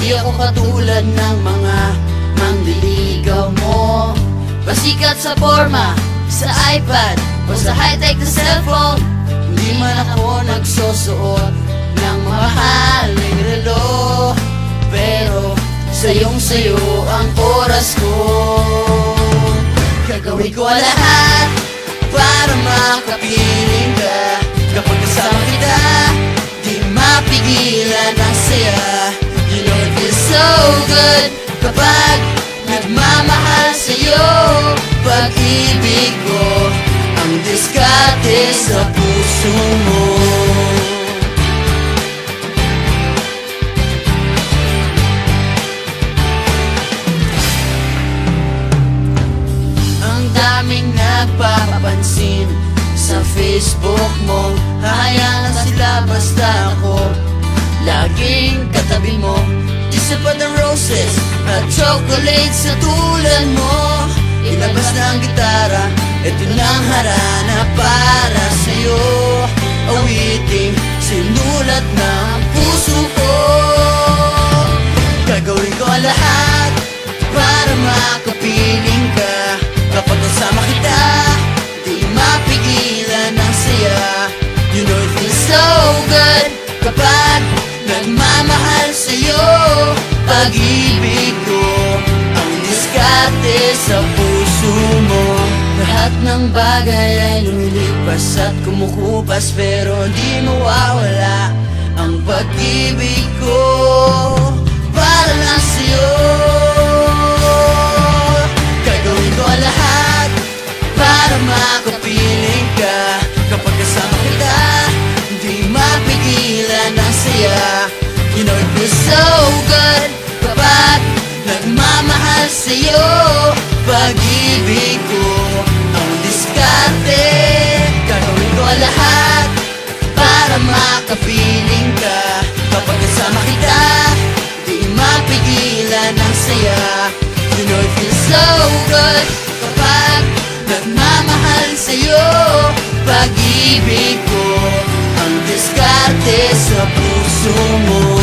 Di ako katulad ng mga manliligaw mo. Pasikat sa forma, sa iPad o sa high-tech na cellphone. Hindi man ako nagsusuot ng mahaling relo, pero sayong-sayo ang oras ko. Gagawin ko ang lahat para makapiling ka. Kapag kasama kita, di mapigilan ang saya. You know it feels so good kapag nagmamahal sa'yo. Pag-ibig ko ang diskarte sa puso mo. Ang daming nagpapapansin sa Facebook mo. Hayaan na sila basta ako laging katabi mo. Isa pa ng roses at chocolates sa tulad mo. Ilabas na ang gitara, ito na ang harana para sa'yo. Awiting sinulat ng puso ko. Gagawin ko ang lahat para makapiling ka. Kapag kasama kita, di mapigilan ang saya. You know it feels so good kapag nagmamahal sa'yo. Pag-ibig ko ang diskarte sa puso mo. Lahat ng bagay ay lumilipas at kumukupas, pero di mawawala ang pag-ibig ko para lang sa'yo. Gagawin ko ang lahat para makapiling ka. Kapag kasama kita, di mapigilan ang saya. You know it feels so good kapag nagmamahal sa'yo. Pag-ibig ko ang diskarte. Gagawin ko ang lahat para makapiling ka. Kapag kasama kita, di mapigilan ang saya. You know it feels so good kapag nagmamahal sa'yo. Pag-ibig ko ang diskarte sa puso mo.